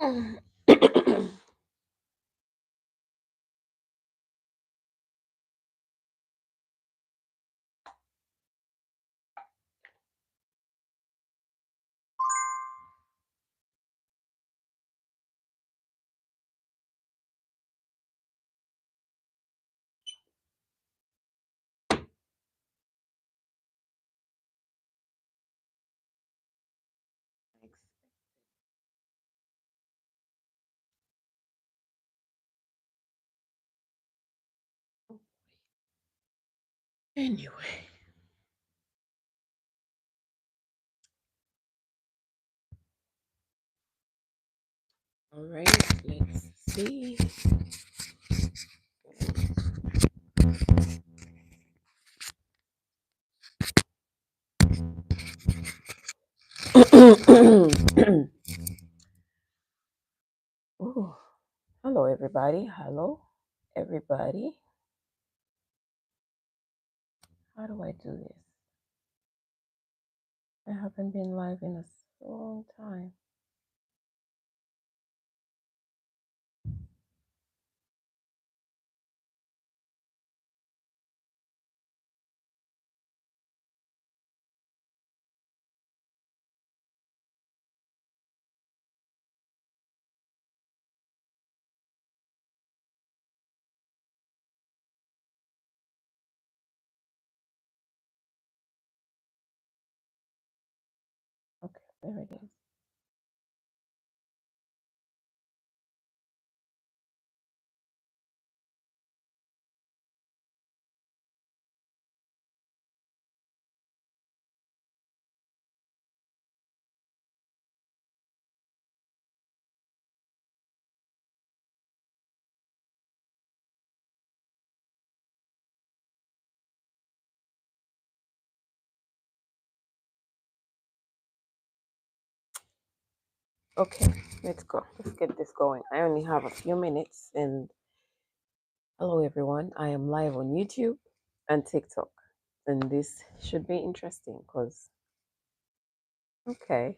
Mm. Anyway, all right, let's see. Oh, hello, everybody. Hello, everybody. How do I do this? I haven't been live in a long time. Okay, there it is. Okay, let's go. Let's get this going. I only have a few minutes, and hello, everyone. I am live on YouTube and TikTok, and this should be interesting because, okay.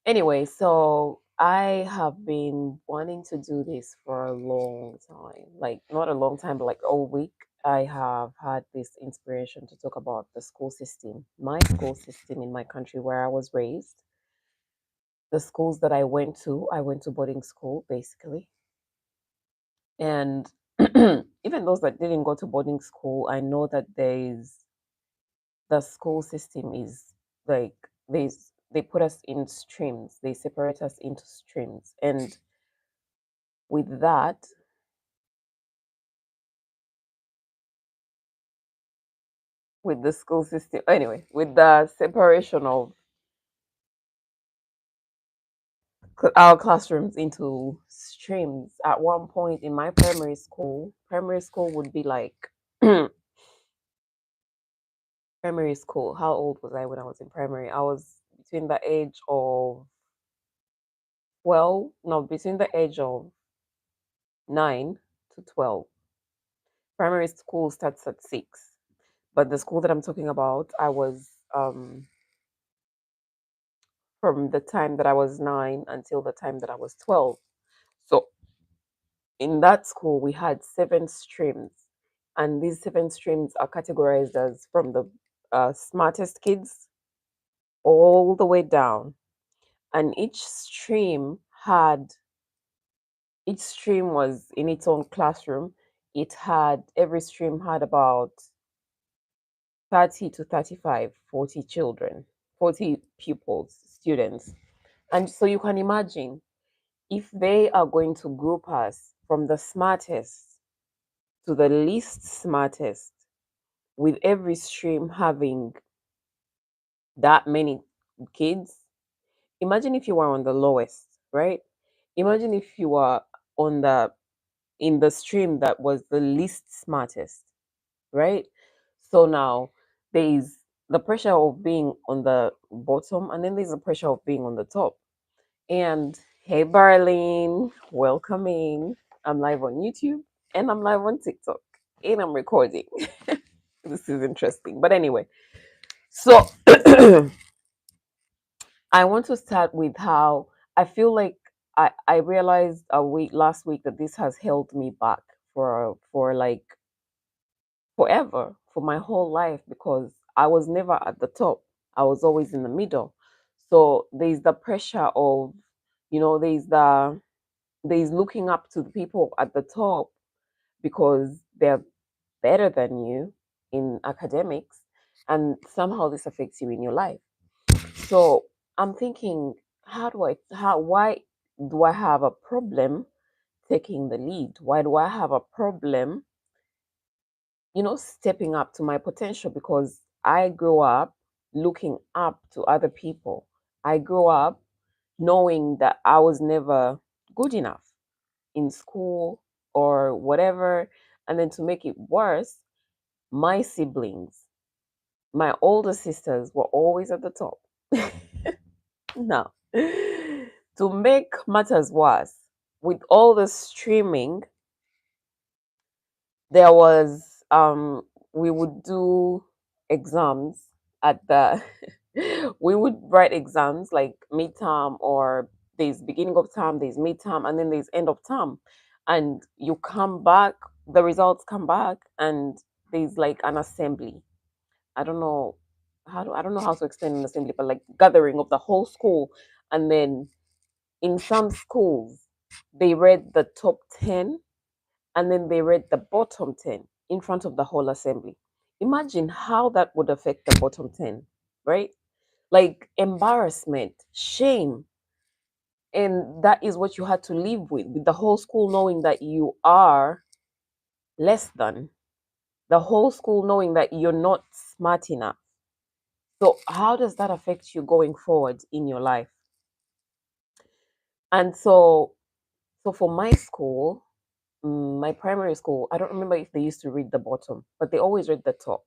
Anyway, so I have been wanting to do this for a long time. Like, not a long time, but like all week. I have had this inspiration to talk about the school system, my school system in my country where I was raised, the schools that I went to. I went to boarding school, basically. And even those that didn't go to boarding school, I know that there's the school system is like they put us in streams, they separate us into streams. And with that, with the school system, anyway, with the separation of our classrooms into streams, at one point in my primary school would be like primary school. How old was I when I was in primary? I was between the age of, well, no, between the age of 9 to 12. Primary school starts at 6. But the school that I'm talking about, I was from the time that I was 9 until the time that I was 12. So in that school, we had 7 streams. And these 7 streams are categorized as from the smartest kids all the way down. And each stream was in its own classroom. Every stream had about 30 to 35, 40 children, 40 pupils, students. And so you can imagine if they are going to group us from the smartest to the least smartest, with every stream having that many kids. Imagine if you were on the lowest, right? Imagine if you were on the in the stream that was the least smartest, right? So now there's the pressure of being on the bottom, and then there's the pressure of being on the top. And hey, Barlene, welcoming. I'm live on YouTube and I'm live on TikTok and I'm recording. This is interesting. But anyway, so I want to start with how I feel like I realized a week last week that this has held me back for like forever, for my whole life, because I was never at the top. I was always in the middle. So there's the pressure of, there's looking up to the people at the top because they're better than you in academics, and somehow this affects you in your life. So I'm thinking, why do I have a problem taking the lead? Why do I have a problem, stepping up to my potential? Because I grew up looking up to other people. I grew up knowing that I was never good enough in school or whatever. And then to make it worse, my siblings, my older sisters were always at the top. Now, to make matters worse, with all the streaming, there was we would do exams at the we would write exams like midterm, or there's beginning of term, there's midterm, and then there's end of term. And you come back, the results come back, and there's like an assembly. I don't know I don't know how to explain an assembly, but like gathering of the whole school. And then in some schools, they read the top 10, and then they read the bottom 10 in front of the whole assembly. Imagine how that would affect the bottom 10, right? Like embarrassment, shame. And that is what you had to live with the whole school knowing that you are less than, the whole school knowing that you're not smart enough. So, how does that affect you going forward in your life? And so for my school, my primary school, I don't remember if they used to read the bottom, but they always read the top.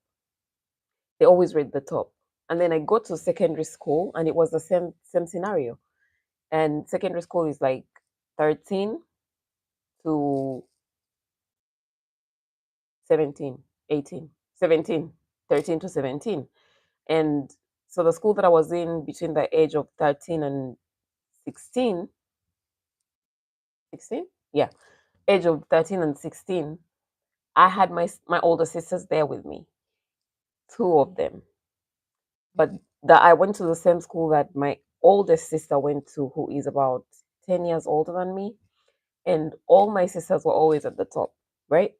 They always read the top. And then I go to secondary school, and it was the same scenario. And secondary school is like 13 to 17, 18, 17, 13 to 17. And so the school that I was in between the age of 13 and 16, 16, yeah, age of 13 and 16, I had my older sisters there with me, two of them. But that I went to the same school that my oldest sister went to, who is about 10 years older than me. And all my sisters were always at the top, right?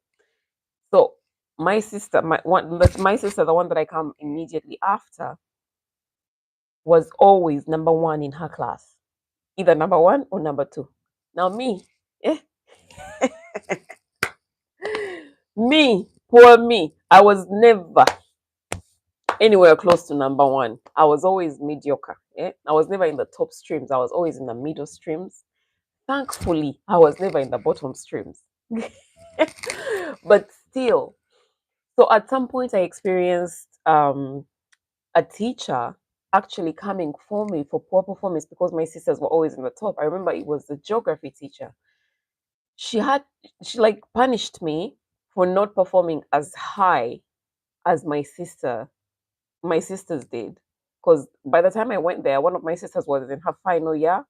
So my sister, my sister, the one that I come immediately after, was always number one in her class, either number one or number two. Now me, eh, me, poor me, I was never anywhere close to number one. I was always mediocre. I was never in the top streams. I was always in the middle streams. Thankfully, I was never in the bottom streams. But still, so at some point, I experienced a teacher actually coming for me for poor performance because my sisters were always in the top. I remember it was the geography teacher. She had she like punished me for not performing as high as my sisters did. Because by the time I went there, one of my sisters was in her final year,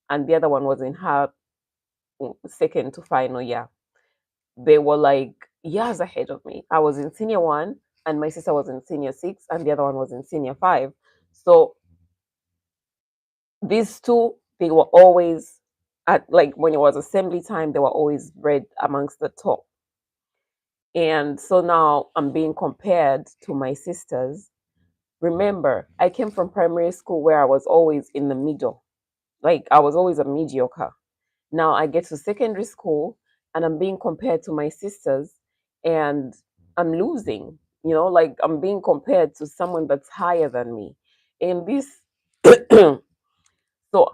and the other one was in her second to final year. They were like years ahead of me. I was in senior one, and my sister was in senior six, and the other one was in senior five. So these two, they were always at, like, when it was assembly time, they were always read amongst the top. And so now I'm being compared to my sisters. Remember, I came from primary school where I was always in the middle. Like, I was always a mediocre. Now I get to secondary school, and I'm being compared to my sisters, and I'm losing. Like, I'm being compared to someone that's higher than me. And this so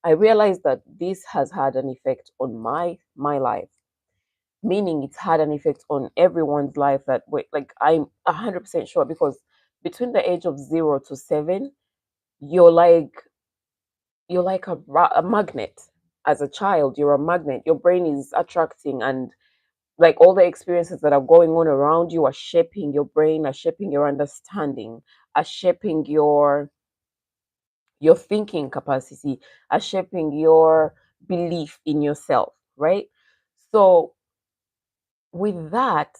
I realized that this has had an effect on my life, meaning it's had an effect on everyone's life. That way, like, I'm 100% sure, because between the age of 0 to 7, you're like a magnet. As a child, you're a magnet. Your brain is attracting, and like all the experiences that are going on around you are shaping your brain, are shaping your understanding, are shaping your thinking capacity, are shaping your belief in yourself, right? So, with that,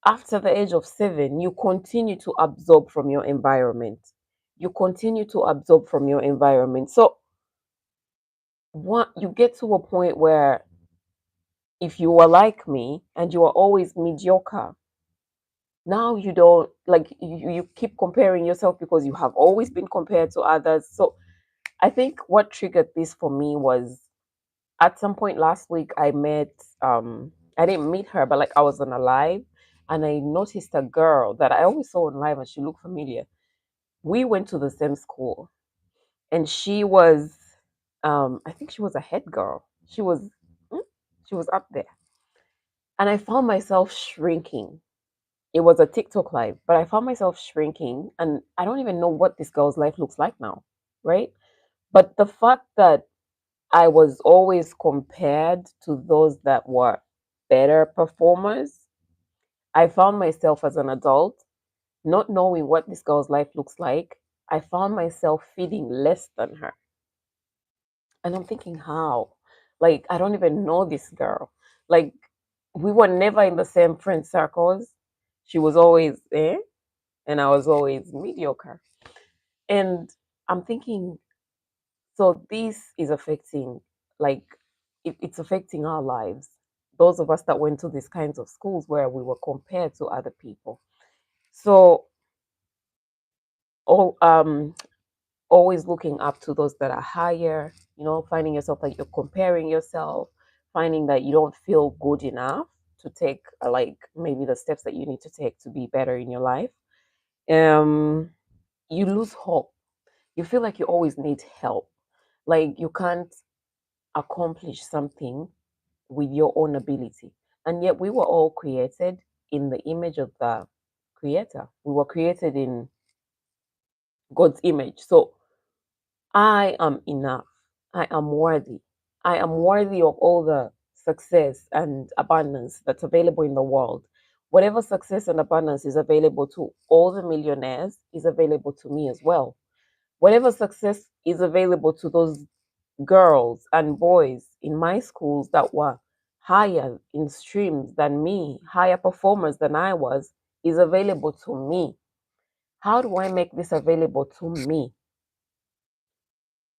after the age of 7, you continue to absorb from your environment. You continue to absorb from your environment. So, you get to a point where if you were like me and you are always mediocre, now you don't like you keep comparing yourself because you have always been compared to others. So I think what triggered this for me was at some point last week I met I didn't meet her, but like I was on a live and I noticed a girl that I always saw on live and she looked familiar. We went to the same school and she was I think she was a head girl. Hmm, she was up there. And I found myself shrinking. It was a TikTok live, but I found myself shrinking and I don't even know what this girl's life looks like now, right? But the fact that I was always compared to those that were better performers, I found myself as an adult not knowing what this girl's life looks like. I found myself feeling less than her. And I'm thinking, how? Like, I don't even know this girl. Like, we were never in the same friend circles. She was always and I was always mediocre. And I'm thinking, so this is affecting, like, it's affecting our lives. Those of us that went to these kinds of schools where we were compared to other people. So, oh, always looking up to those that are higher, finding yourself like you're comparing yourself, finding that you don't feel good enough to take like maybe the steps that you need to take to be better in your life. Um, you lose hope. You feel like you always need help. Like you can't accomplish something with your own ability. And yet we were all created in the image of the creator. We were created in God's image. So I am enough. I am worthy. I am worthy of all the success and abundance that's available in the world. Whatever success and abundance is available to all the millionaires is available to me as well. Whatever success is available to those girls and boys in my schools that were higher in streams than me, higher performers than I was, is available to me. How do I make this available to me?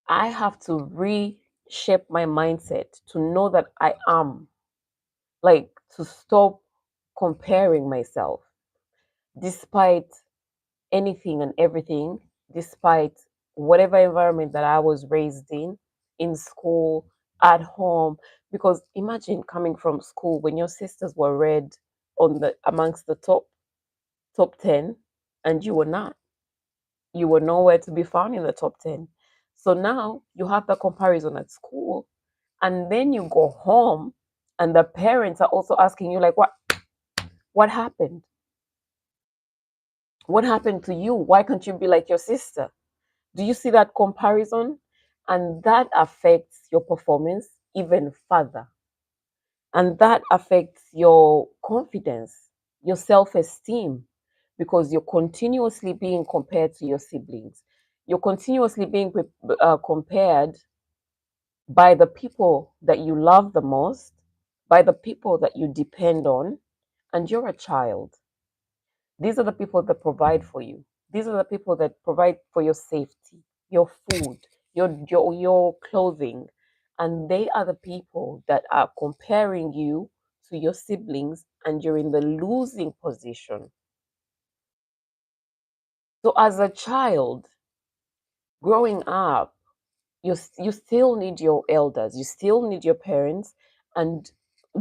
I have to reshape my mindset to know that I am, like, to stop comparing myself despite anything and everything, despite whatever environment that I was raised in school, at home. Because imagine coming from school when your sisters were read on the amongst the top 10 and you were not. You were nowhere to be found in the top 10. So now you have the comparison at school and then you go home and the parents are also asking you like what happened? What happened to you? Why can't you be like your sister? Do you see that comparison? And that affects your performance even further. And that affects your confidence, your self esteem, because you're continuously being compared to your siblings. You're continuously being compared by the people that you love the most, by the people that you depend on, and you're a child. These are the people that provide for you. These are the people that provide for your safety, your food, your clothing. And they are the people that are comparing you to your siblings and you're in the losing position. So as a child growing up, you still need your elders, you still need your parents. And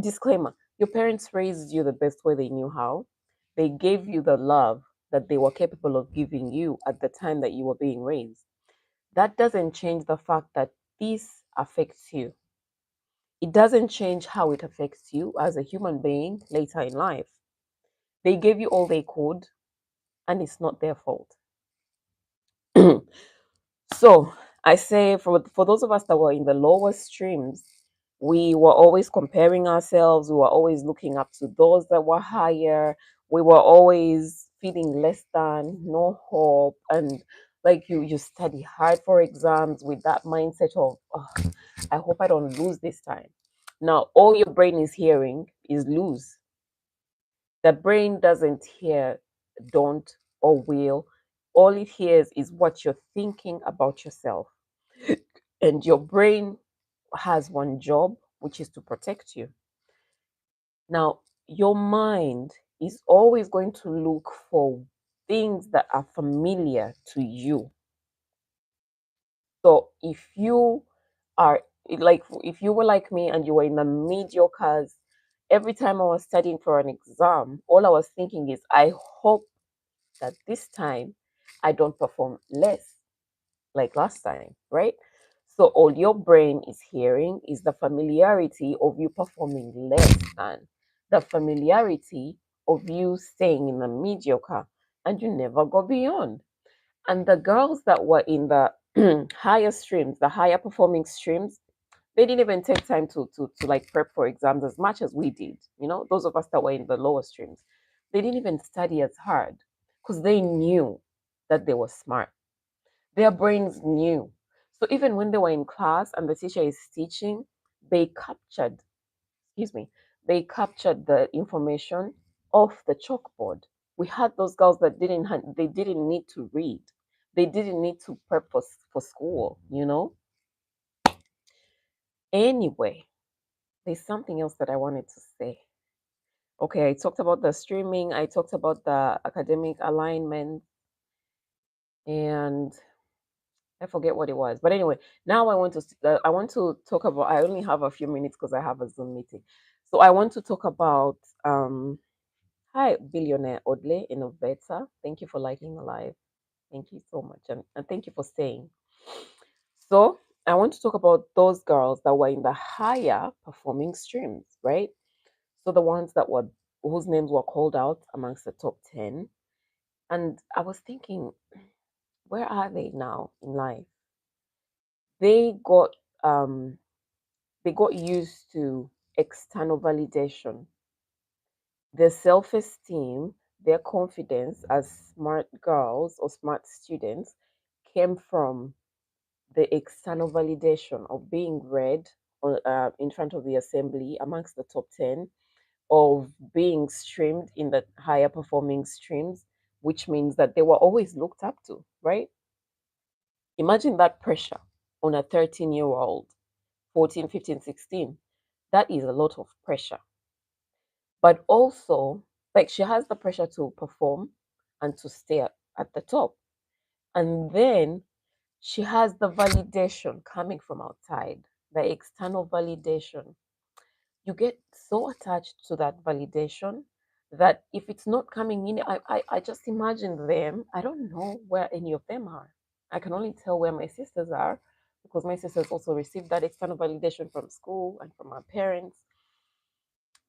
disclaimer, your parents raised you the best way they knew how. They gave you the love that they were capable of giving you at the time that you were being raised. That doesn't change the fact that this affects you. It doesn't change how it affects you as a human being later in life. They gave you all they could, and it's not their fault. So I say for those of us that were in the lower streams, we were always comparing ourselves. We were always looking up to those that were higher. We were always feeling less than, no hope, and Like you study hard for exams with that mindset of, oh, I hope I don't lose this time. Now all your brain is hearing is lose. The brain doesn't hear don't or will. All it hears is what you're thinking about yourself. And your brain has one job, which is to protect you. Now, your mind is always going to look for things that are familiar to you. So if you are like, if you were like me and you were in the mediocres, every time I was studying for an exam, all I was thinking is, I hope that this time I don't perform less like last time, right? So all your brain is hearing is the familiarity of you performing less than, the familiarity of you staying in the mediocre, and you never go beyond. And the girls that were in the higher streams, the higher performing streams, they didn't even take time to like prep for exams as much as we did. You know, those of us that were in the lower streams, they didn't even study as hard because they knew that they were smart. Their brains knew. So even when they were in class and the teacher is teaching, they captured, excuse me, they captured the information off the chalkboard. We had those girls that they didn't need to read. They didn't need to prep for school, you know? Anyway, there's something else that I wanted to say. Okay, I talked about the streaming, I talked about the academic alignment, and I forget what it was. But anyway, now I want to talk about. I only have a few minutes because I have a Zoom meeting, so I want to talk about. Hi, billionaire Odle Innovator. Thank you for liking the live. Thank you so much, and thank you for staying. So I want to talk about those girls that were in the higher performing streams, right? So the ones that were whose names were called out amongst the top 10. And I was thinking, where are they now in life? They got um they got used to external validation. Their self esteem, their confidence as smart girls or smart students came from the external validation of being read in front of the assembly amongst the top 10, of being streamed in the higher performing streams, which means that they were always looked up to, right? Imagine that pressure on a 13-year-old, 14, 15, 16. That is a lot of pressure. But also, like, she has the pressure to perform and to stay at the top. And then she has the validation coming from outside, the external validation. You get so attached to that validation that if it's not coming in, I just imagine them. I don't know where any of them are. I can only tell where my sisters are because my sisters also received that external validation from school and from our parents.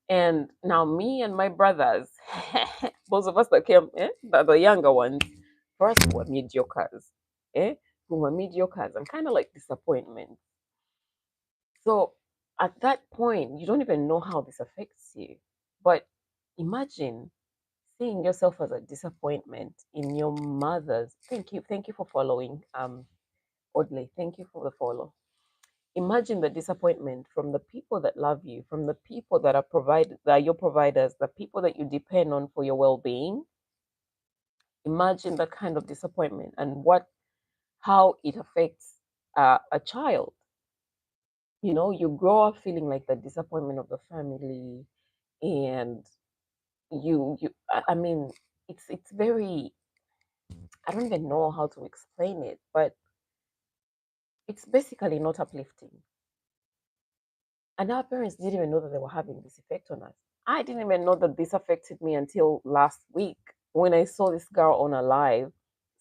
And now me and my brothers, both of us that came, the younger ones, for us we were mediocres. Eh? We were mediocres and kind of like disappointment. So at that point, you don't even know how this affects you. But imagine seeing yourself as a disappointment in your mother's. Thank you for following, Audley. Thank you for the follow. Imagine the disappointment from the people that love you, from the people that that are your providers, the people that you depend on for your well-being. Imagine that kind of disappointment and how it affects a child. You know, you grow up feeling like the disappointment of the family, and I mean, it's very. I don't even know how to explain it, but it's basically not uplifting. And our parents didn't even know that they were having this effect on us. I didn't even know that this affected me until last week when I saw this girl on a live,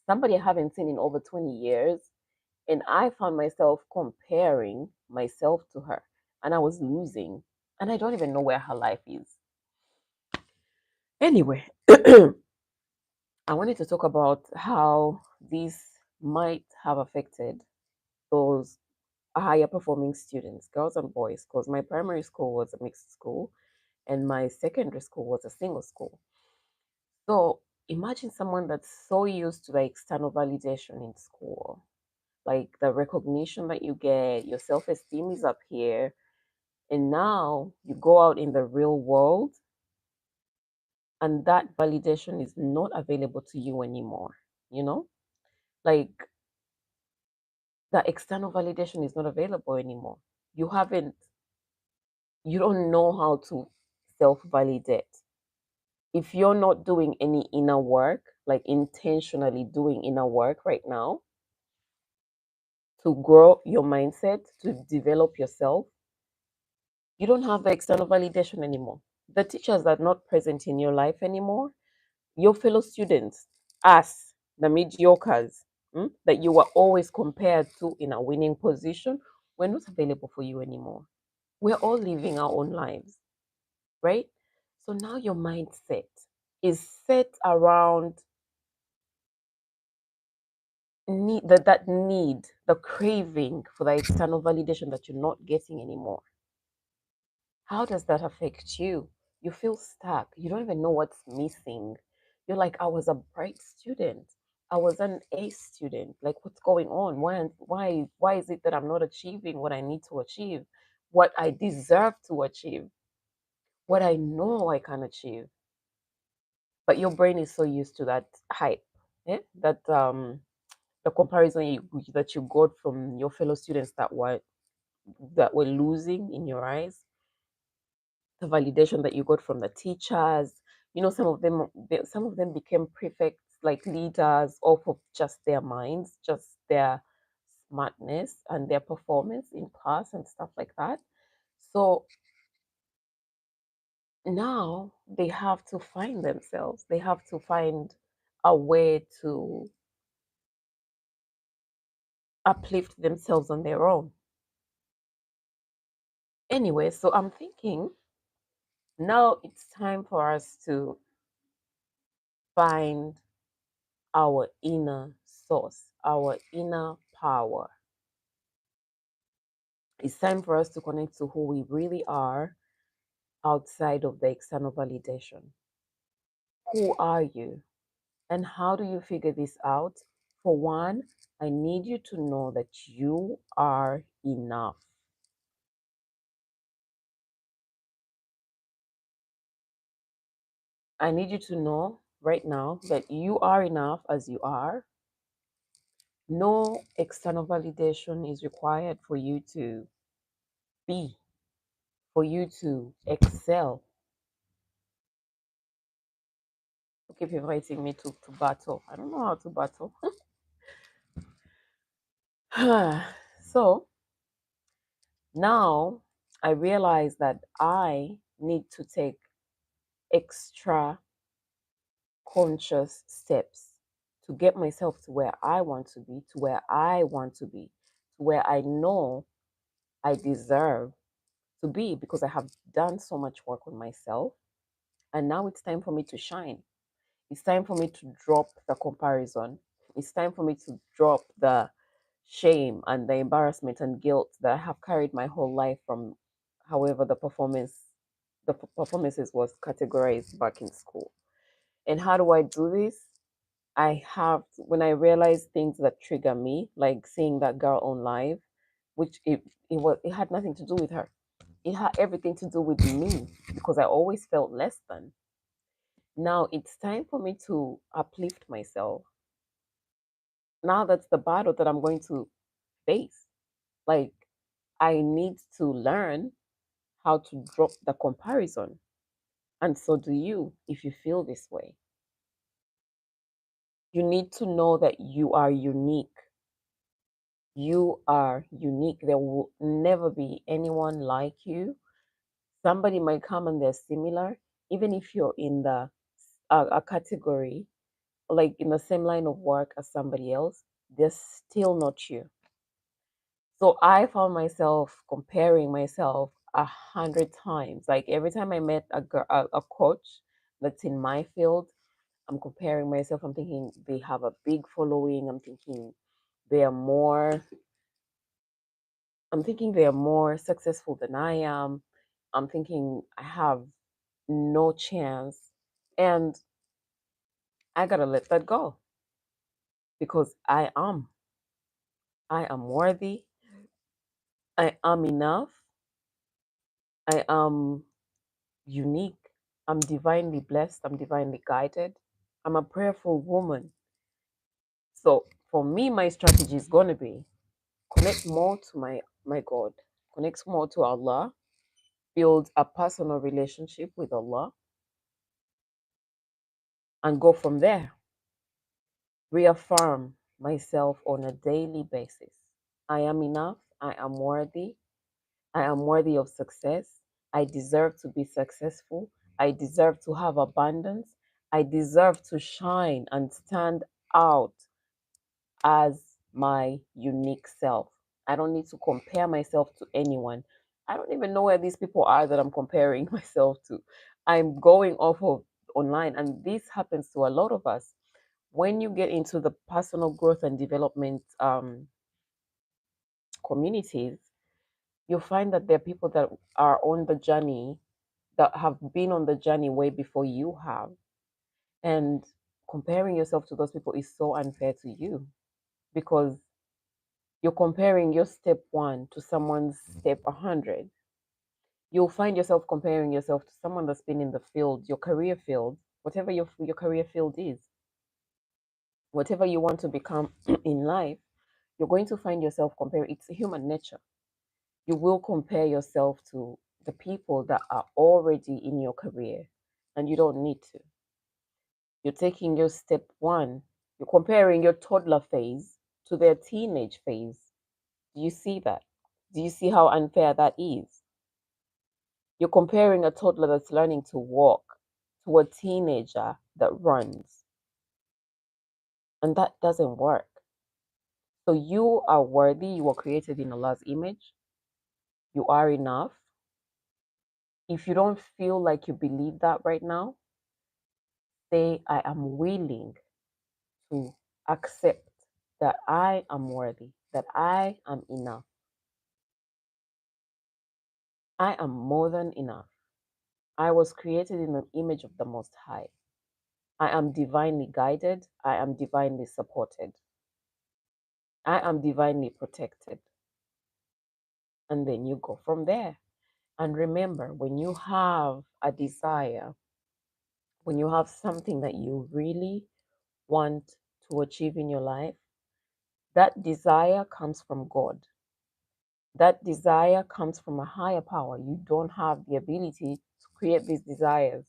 somebody I haven't seen in over 20 years. And I found myself comparing myself to her. And I was losing. And I don't even know where her life is. Anyway, I wanted to talk about how this might have affected those higher performing students, girls and boys, because my primary school was a mixed school and my secondary school was a single school. So Imagine someone that's so used to the external validation in school, like the recognition that you get, your self esteem is up here, and now you go out in the real world and that validation is not available to you anymore. You know, like the external validation is not available anymore. You haven't, you don't know how to self validate. If you're not doing any inner work, like intentionally doing inner work right now to grow your mindset, to develop yourself, you don't have the external validation anymore. The teachers are not present in your life anymore. Your fellow students, us, the mediocres, that you were always compared to in a winning position, we're not available for you anymore. We're all living our own lives, right? So now your mindset is set around that need, the craving for the external validation that you're not getting anymore. How does that affect you? You feel stuck. You don't even know what's missing. You're like, I was a bright student. I was an A student. Like, what's going on? Why is it that I'm not achieving what I need to achieve, what I deserve to achieve, what I know I can achieve? But your brain is so used to that hype, that the comparison that you got from your fellow students that were losing in your eyes, the validation that you got from the teachers. You know, some of them became prefects, like leaders, off of just their minds, just their smartness and their performance in class and stuff like that. So now they have to find themselves. They have to find a way to uplift themselves on their own. Anyway, so I'm thinking now it's time for us to find our inner source, our inner power. It's time for us to connect to who we really are outside of the external validation. Who are you? And how do you figure this out? For one, I need you to know that you are enough. I need you to know right now that you are enough as you are. No external validation is required for you to be, for you to excel. Keep inviting me to battle. I don't know how to battle. So now I realize that I need to take extra conscious steps to get myself to where I want to be, to where I want to be, to where I know I deserve to be because I have done so much work on myself. And now it's time for me to shine. It's time for me to drop the comparison. It's time for me to drop the shame and the embarrassment and guilt that I have carried my whole life from however the performances was categorized back in school. And how do I do this? When I realize things that trigger me, like seeing that girl on live, which it had nothing to do with her. It had everything to do with me because I always felt less than. Now it's time for me to uplift myself. Now that's the battle that I'm going to face. Like, I need to learn how to drop the comparison. And so do you if you feel this way. You need to know that you are unique. You are unique. There will never be anyone like you. Somebody might come and they're similar, even if you're in a category, like in the same line of work as somebody else, they're still not you. So I found myself comparing myself 100 times. Like every time I met a coach that's in my field, I'm comparing myself. I'm thinking they have a big following. They are more. I'm thinking they are more successful than I am. I'm thinking I have no chance. And I gotta let that go because I am worthy. I am enough. I am unique. I'm divinely blessed. I'm divinely guided. I'm a prayerful woman. So for me, my strategy is going to be connect more to my God, connect more to Allah, build a personal relationship with Allah, and go from there. Reaffirm myself on a daily basis. I am enough. I am worthy. I am worthy of success. I deserve to be successful. I deserve to have abundance. I deserve to shine and stand out as my unique self. I don't need to compare myself to anyone. I don't even know where these people are that I'm comparing myself to. I'm going off of online, and this happens to a lot of us. When you get into the personal growth and development communities, you'll find that there are people that are on the journey, that have been on the journey way before you have. And comparing yourself to those people is so unfair to you because you're comparing your step one to someone's step 100. You'll find yourself comparing yourself to someone that's been in the field, your career field, whatever your career field is, whatever you want to become in life, you're going to find yourself comparing. It's human nature. You will compare yourself to the people that are already in your career, and you don't need to. You're taking your step one, you're comparing your toddler phase to their teenage phase. Do you see that? Do you see how unfair that is? You're comparing a toddler that's learning to walk to a teenager that runs, and that doesn't work. So you are worthy, you were created in Allah's image, you are enough. If you don't feel like you believe that right now, say, I am willing to accept that I am worthy, that I am enough. I am more than enough. I was created in the image of the Most High. I am divinely guided. I am divinely supported. I am divinely protected. And then you go from there. And remember, when you have a desire, when you have something that you really want to achieve in your life, that desire comes from God. That desire comes from a higher power. You don't have the ability to create these desires.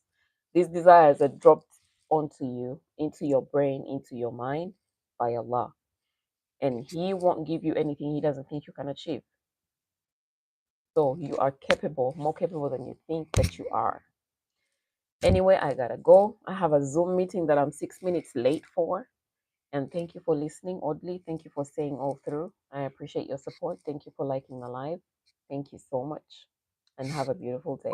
These desires are dropped onto you, into your brain, into your mind by Allah. And He won't give you anything He doesn't think you can achieve. So you are capable, more capable than you think that you are. Anyway, I gotta go. I have a Zoom meeting that I'm 6 minutes late for. And thank you for listening, Audley. Thank you for staying all through. I appreciate your support. Thank you for liking the live. Thank you so much. And have a beautiful day.